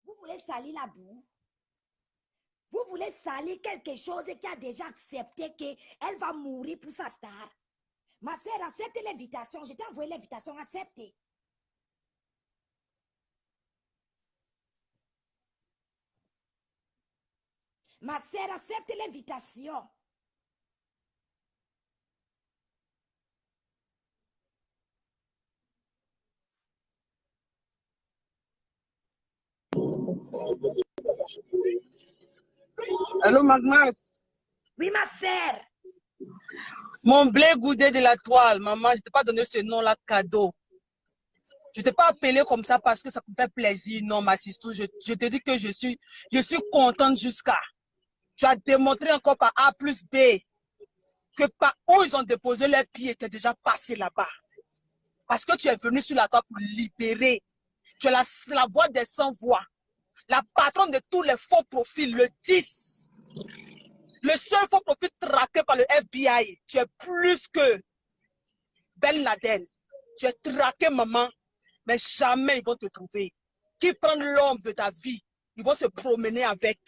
Vous voulez salir la boue? Vous voulez salir quelque chose qui a déjà accepté qu'elle va mourir pour sa star? Ma sœur, accepte l'invitation. Je t'ai envoyé l'invitation, acceptez. Ma sœur, accepte l'invitation. Allô, Magmas? Oui, ma sœur. Mon blé goudé de la toile, maman, je ne t'ai pas donné ce nom-là cadeau. Je ne t'ai pas appelé comme ça parce que ça me fait plaisir. Non, ma sister, je te dis que je suis contente jusqu'à. Tu as démontré encore par A plus B que par où ils ont déposé leurs pieds était déjà passé là-bas. Parce que tu es venu sur la toile pour libérer. Tu es la voix des sans-voix. La patronne de tous les faux profils, le 10. Le seul faux profil traqué par le FBI. Tu es plus que Ben Laden. Tu es traqué, maman. Mais jamais ils vont te trouver. Qui prennent l'homme de ta vie, ils vont se promener avec.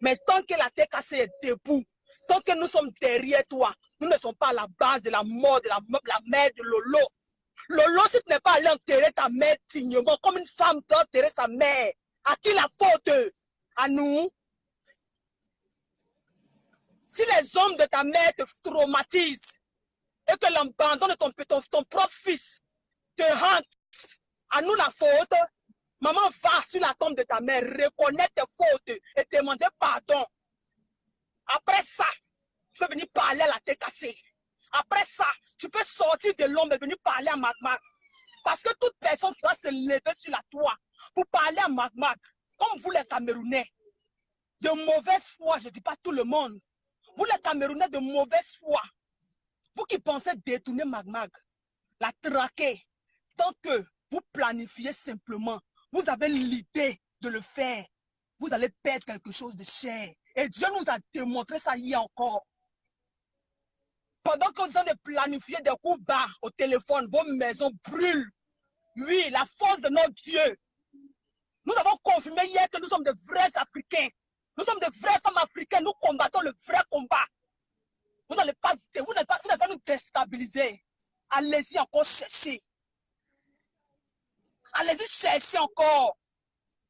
Mais tant que la tête cassée est debout, tant que nous sommes derrière toi, nous ne sommes pas à la base de la mort de la mère de Lolo. Lolo, si tu n'es pas allé enterrer ta mère dignement, comme une femme doit enterrer sa mère, à qui la faute? À nous? Si les hommes de ta mère te traumatisent, et que l'abandon de ton propre fils te hante, à nous la faute. Maman, va sur la tombe de ta mère, reconnais tes fautes et demander pardon. Après ça, tu peux venir parler à la tête cassée. Après ça, tu peux sortir de l'ombre et venir parler à Magmag. Parce que toute personne qui va se lever sur la toit pour parler à Magmag, comme vous les Camerounais, de mauvaise foi, je ne dis pas tout le monde, vous les Camerounais de mauvaise foi, vous qui pensez détourner Magmag, la traquer, tant que vous planifiez simplement, vous avez l'idée de le faire, vous allez perdre quelque chose de cher. Et Dieu nous a démontré ça hier encore. Pendant que vous êtes en train de planifier des coups bas au téléphone, vos maisons brûlent. Oui, la force de notre Dieu. Nous avons confirmé hier que nous sommes de vrais Africains. Nous sommes de vraies femmes africaines. Nous combattons le vrai combat. Vous n'allez pas nous déstabiliser. Allez-y encore chercher. Allez-y chercher encore.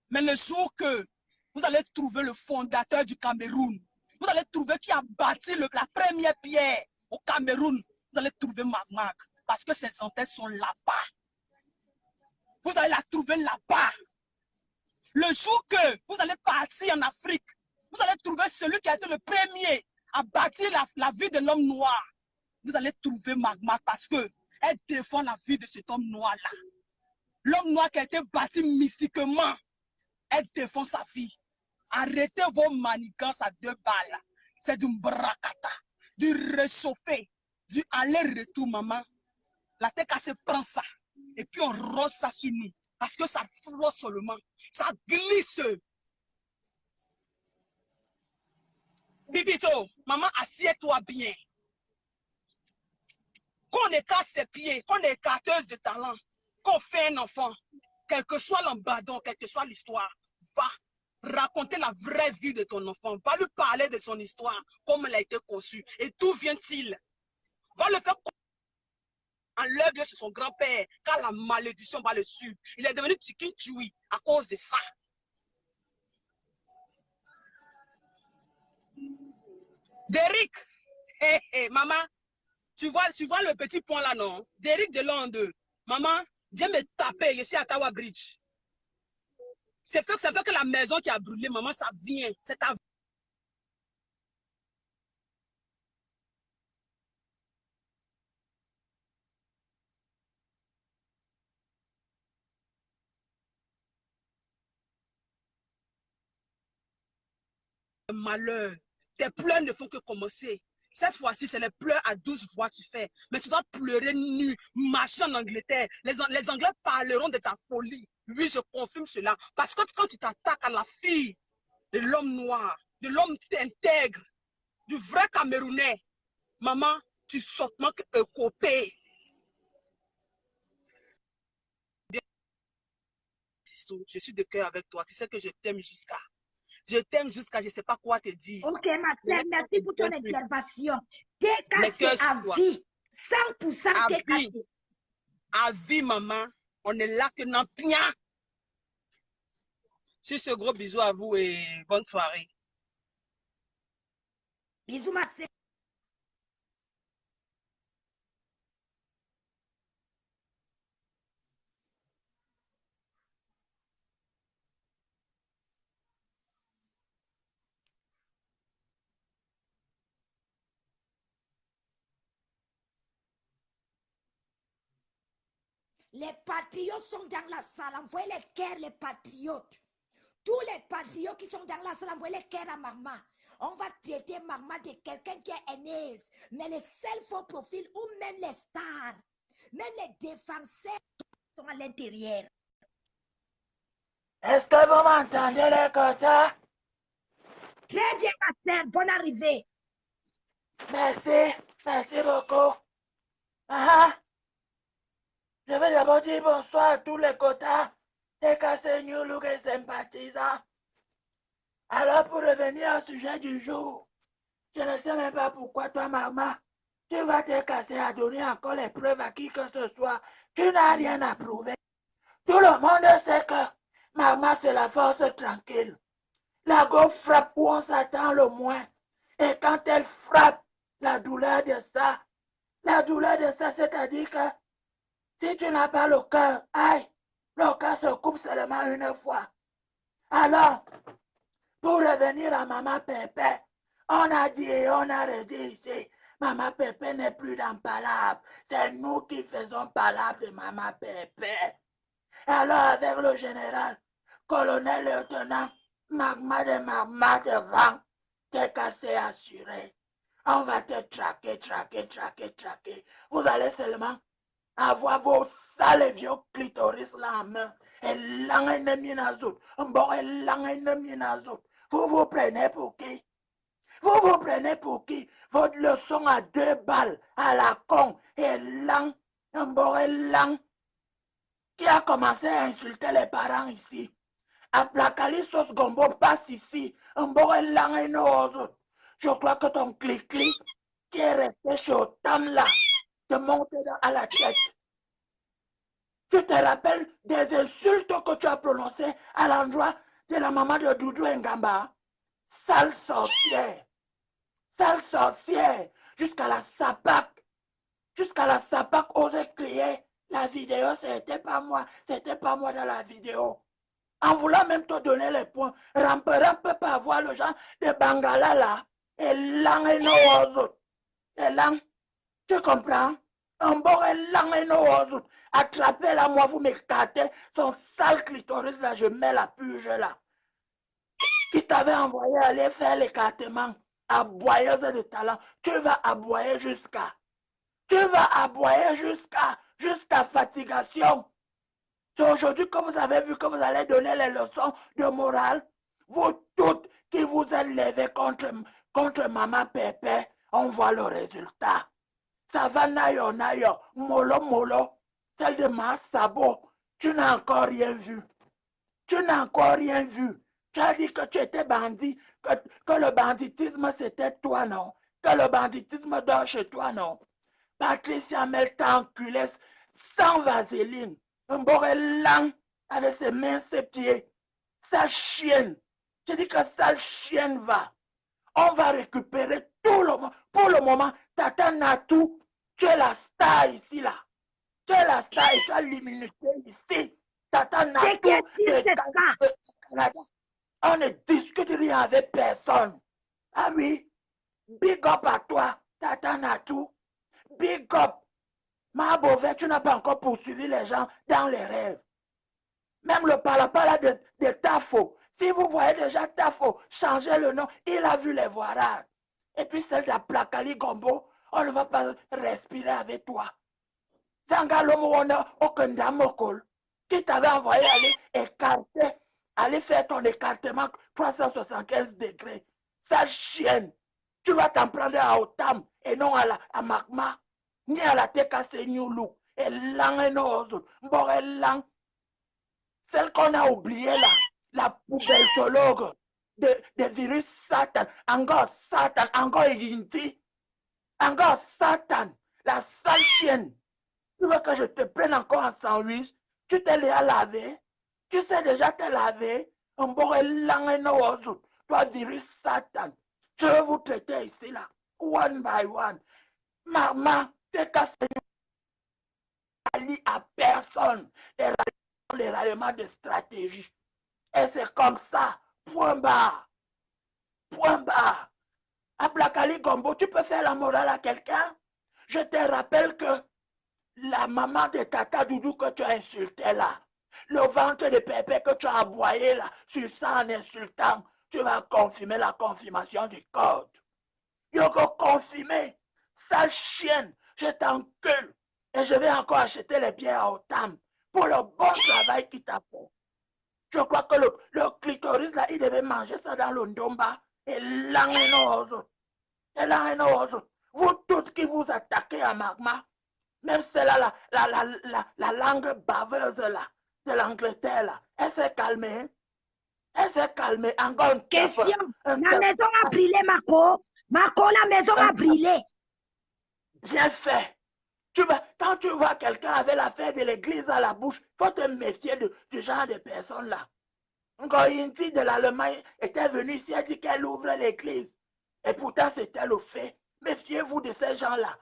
Mais le jour que vous allez trouver le fondateur du Cameroun, vous allez trouver qui a bâti la première pierre au Cameroun, vous allez trouver Magmag. Parce que ses antennes sont là-bas. Vous allez la trouver là-bas. Le jour que vous allez partir en Afrique, vous allez trouver celui qui a été le premier à bâtir la vie de l'homme noir. Vous allez trouver Magmag parce qu'elle défend la vie de cet homme noir-là. L'homme noir qui a été bâti mystiquement, elle défend sa vie. Arrêtez vos manigances à 2 balles. C'est du bracata, du réchauffé, du aller-retour, maman. La tête cassée prend ça. Et puis on rose ça sur nous. Parce que ça flotte seulement. Ça glisse. Bibito, maman, assieds-toi bien. Qu'on écarte ses pieds, qu'on est écarteuse de talent, qu'on fait un enfant, quel que soit l'embadon, quelle que soit l'histoire, va raconter la vraie vie de ton enfant. Va lui parler de son histoire, comment elle a été conçue et d'où vient-il. Va le faire enlève chez son grand-père, car la malédiction va le suivre. Il est devenu Tchikin-Tchoui à cause de ça. Derrick, maman, tu vois le petit point là, non? Derrick de l'an 2. Maman, viens me taper ici à Tawa Bridge. C'est fait que la maison qui a brûlé, maman, ça vient. C'est ta malheur. Tes pleurs ne font que commencer. Cette fois-ci, c'est les pleurs à 12 voix que tu fais. Mais tu dois pleurer nu, marcher en Angleterre. Les Anglais parleront de ta folie. Oui, je confirme cela. Parce que quand tu t'attaques à la fille de l'homme noir, de l'homme intègre, du vrai Camerounais, maman, tu sautement copé. Je suis de cœur avec toi. Tu sais que je t'aime jusqu'à. Je t'aime jusqu'à je ne sais pas quoi te dire. Ok, ma soeur, merci pour ton intervention. T'es cassé à vie. 100% t'es cassé. À vie, maman. On est là que n'en pia. Sur ce gros bisou à vous et bonne soirée. Bisous, ma soeur. Les patriotes sont dans la salle. Envoyez les cœurs, les patriotes. Tous les patriotes qui sont dans la salle, envoyez les cœurs à Magma. On va traiter Magma de quelqu'un qui est aîné. Mais les seuls faux profils ou même les stars, même les défenseurs sont à l'intérieur. Est-ce que vous m'entendez, les quotas? Très bien, ma soeur. Bonne arrivée. Merci. Merci beaucoup. Je vais d'abord dire bonsoir à tous les quotas, des cassés New Look et sympathisants. Alors, pour revenir au sujet du jour, je ne sais même pas pourquoi toi, maman, tu vas te casser à donner encore les preuves à qui que ce soit. Tu n'as rien à prouver. Tout le monde sait que maman, c'est la force tranquille. La go frappe où on s'attend le moins. Et quand elle frappe, la douleur de ça, La douleur de ça, c'est-à-dire que si tu n'as pas le cœur, aïe, le cœur se coupe seulement une fois. Alors, pour revenir à Maman Pépé, on a dit et on a redit ici, Maman Pépé n'est plus dans Palabre. C'est nous qui faisons Palabre de Maman Pépé. Alors, avec le général, colonel, lieutenant, magma de vent, t'es cassé assuré. On va te traquer. Vous allez seulement avoir vos sales vieux clitoris là en main. Et l'ennemi n'azout. Vous vous prenez pour qui? Vous vous prenez pour qui? Votre leçon à 2 balles à la con. Et lang, qui a commencé à insulter les parents ici. Aplakali Sos Gombo passe ici. Je crois que ton clic-clic qui est resté chez Otam là, te monte à la tête. Tu te rappelles des insultes que tu as prononcées à l'endroit de la maman de Doudou Ngamba? Sale sorcière. Sale sorcière. Jusqu'à la SAPAC osait crier. La vidéo, c'était pas moi dans la vidéo. En voulant même te donner les points, rampe pas avoir le genre de Bangala là. Et lang et no autres. Et lang, tu comprends? Un bon et lang et no autres. Attrapez-la, moi, vous m'écartez. Son sale clitoris là, je mets la puge là. Qui t'avait envoyé aller faire l'écartement, aboyeuse de talent. Tu vas aboyer jusqu'à fatigation. C'est aujourd'hui que vous avez vu que vous allez donner les leçons de morale. Vous toutes qui vous êtes levées contre Maman Pépé, on voit le résultat. Ça va nayo, molo. Celle de ma sabot, tu n'as encore rien vu. Tu as dit que tu étais bandit, que le banditisme c'était toi, non? Que le banditisme dort chez toi, non? Patricia Mel t'a enculé sans vaseline. Un borelang avec ses mains, ses pieds. Sa chienne. Je dis que sa chienne va. On va récupérer tout le monde. Pour le moment, Tata Natou, tu es la star ici, là. Tu es la star et tu as l'immunité ici. Tata Natou de Canada. On ne discute rien avec personne. Ah oui, big up à toi, Tata Natou. Big up. Ma Beauvais, tu n'as pas encore poursuivi les gens dans les rêves. Même le parapara de Tafo. Si vous voyez déjà Tafo changer le nom, il a vu les voirages. Et puis celle d'Aplakali Gombo, on ne va pas respirer avec toi. Zangalomo Okendamokol, qui t'avait envoyé aller écarter, aller faire ton écartement 375 degrés. Sa chienne, tu vas t'en prendre à Otam et non à Magma, ni à la TKC New et lang et nos Mborel. Celle qu'on a oubliée là, la poubellologue de virus Satan, encore Yinti, encore Satan, la sale chienne. Tu veux que je te prenne encore en sandwich? Tu t'es déjà lavé? Tu sais déjà te laver? Toi, virus Satan. Je vais vous traiter ici là, one by one. Maman, t'es cassé à personne. Les ralliements de stratégie. Et c'est comme ça. Point barre. Point barre. Aplakali Gombo, tu peux faire la morale à quelqu'un? Je te rappelle que la maman de Tata Doudou que tu as insulté là, le ventre de Pépé que tu as aboyé là, sur ça en insultant, tu vas confirmer la confirmation du code. Yoko confirmer, sale chienne, je t'encule. Et je vais encore acheter les bières à Otam pour le bon travail qu'il t'a fait. Je crois que le clitoris là, il devait manger ça dans le ndomba. Et l'angénose. Vous toutes qui vous attaquez à Magma, même celle-là, la langue baveuse là, de l'Angleterre là, elle s'est calmée. Elle s'est calmée. Encore une question. La maison a brûlé, Marco. Marco, la maison a brûlé. Bien fait. Quand tu vois quelqu'un avec l'affaire de l'église à la bouche, il faut te méfier du genre de personnes là. Encore une fille de l'Allemagne était venue ici, elle dit qu'elle ouvre l'église. Et pourtant, c'était le fait. Méfiez-vous de ces gens-là.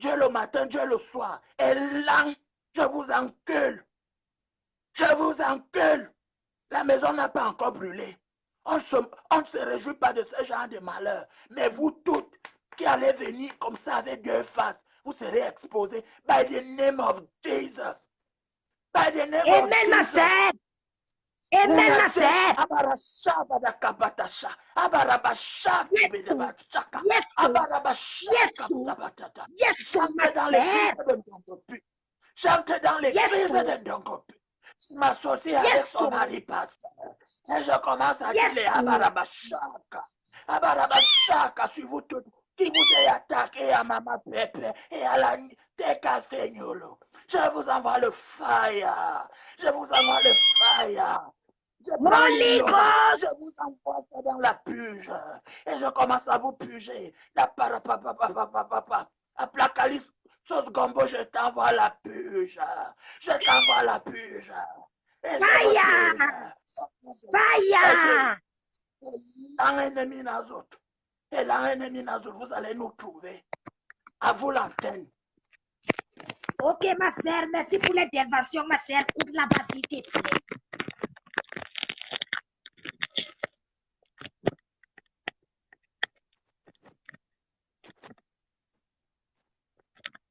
Dieu le matin, Dieu le soir. Et là, je vous encule. Je vous encule. La maison n'a pas encore brûlé. On ne se réjouit pas de ce genre de malheur. Mais vous toutes qui allez venir comme ça avec deux faces, vous serez exposés by the name of Jesus. By the name of Amen, ma Jesus. sœur. Amen, ma sœur. Chante dans les fils de Dongopi. Chante dans les fils de Dongopi. Je m'associe avec son mari pasteur. Et je commence à dire les Abarabashaka. Abarabashaka sur vous toutes qui vous avez attaqué à Maman Pepe et à la Teka Senyolo. Je vous envoie le fire. Je vous envoie le fire. Je prends l'ignorance, je vous envoie ça dans la puge. Et je commence à vous puger. La parapapapapapapa. Aplacalypse, sauce gombo, je t'envoie la puge. Je t'envoie la puge. Fire! Fire! L'ennemi Nazot. Et l'ennemi Nazot, vous allez nous trouver. À vous l'antenne. Ok, ma sœur, merci pour l'intervention, ma sœur. Coupe là-bas, s'il te plaît.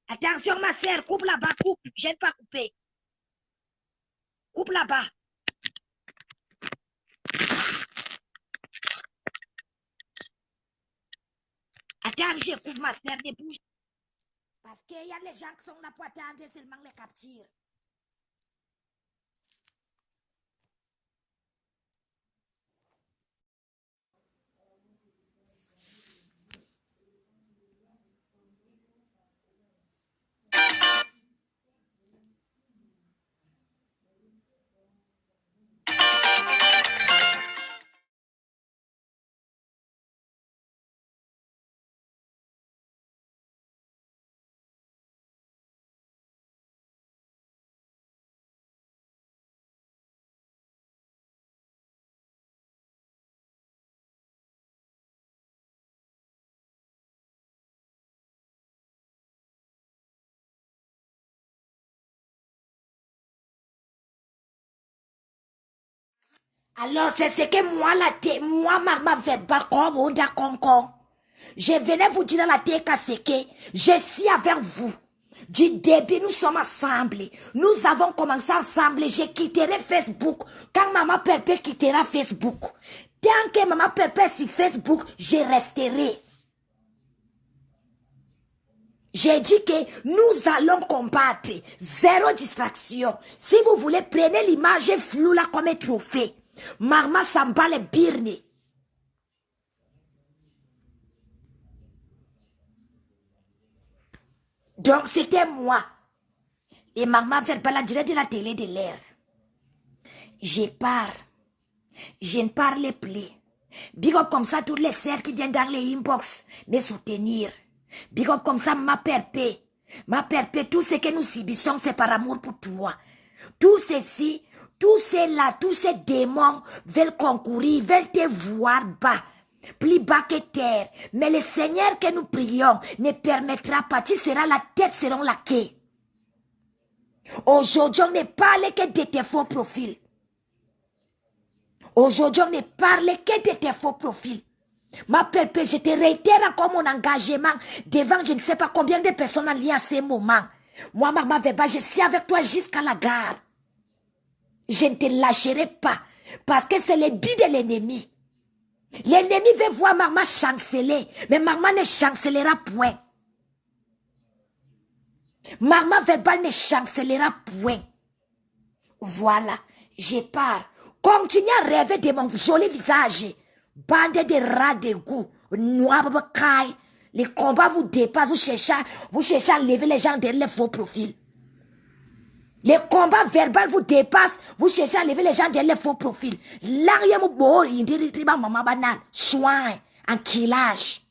Attention, ma sœur, coupe là-bas, coupe. Je n'ai pas coupé. Coupe là-bas. Attends, je coupe ma sœur, ne bouge. Parce qu'il y a les gens qui sont là pour attendre seulement les captures. Alors, c'est ce que moi, maman, verbal, comme on a concon. Je venais vous dire dans la tête que je suis avec vous. Du début, nous sommes ensemble. Nous avons commencé ensemble. Je quitterai Facebook quand maman Pépé quittera Facebook. Tant que maman Pépé sur Facebook, je resterai. J'ai dit que nous allons combattre. Zéro distraction. Si vous voulez, prenez l'image floue là comme un trophée. Maman Samba les birne. Donc c'était moi. Et maman verbal la direct de la télé de l'air. Je pars. Je ne parle plus. Big up comme ça toutes les sœurs qui viennent dans les inbox me soutenir. Big up comme ça ma perpé. Ma perpé, tout ce que nous subissons c'est par amour pour toi. Tout ceci, tous ces-là, tous ces démons veulent concourir, veulent te voir bas. Plus bas que terre. Mais le Seigneur que nous prions ne permettra pas. Tu seras la tête selon la queue. Aujourd'hui, on ne parle que de tes faux profils. Aujourd'hui, on ne parle que de tes faux profils. Ma pépé, je te réitère encore mon engagement devant je ne sais pas combien de personnes en lien à ce moment. Moi, maman Veba, je suis avec toi jusqu'à la gare. Je ne te lâcherai pas parce que c'est le but de l'ennemi. L'ennemi veut voir maman chanceler, mais maman ne chancellera point. Maman verbal ne chancellera point. Voilà, je pars. Continuez à rêver de mon joli visage. Bande de rats de goût, noir caille. Les combats vous dépassent, vous cherchez à lever les gens derrière vos profils. Les combats verbaux vous dépassent, vous cherchez à lever les gens derrière vos profils. L'arrière vous bourre, il dit maman banane, soin, enquillage.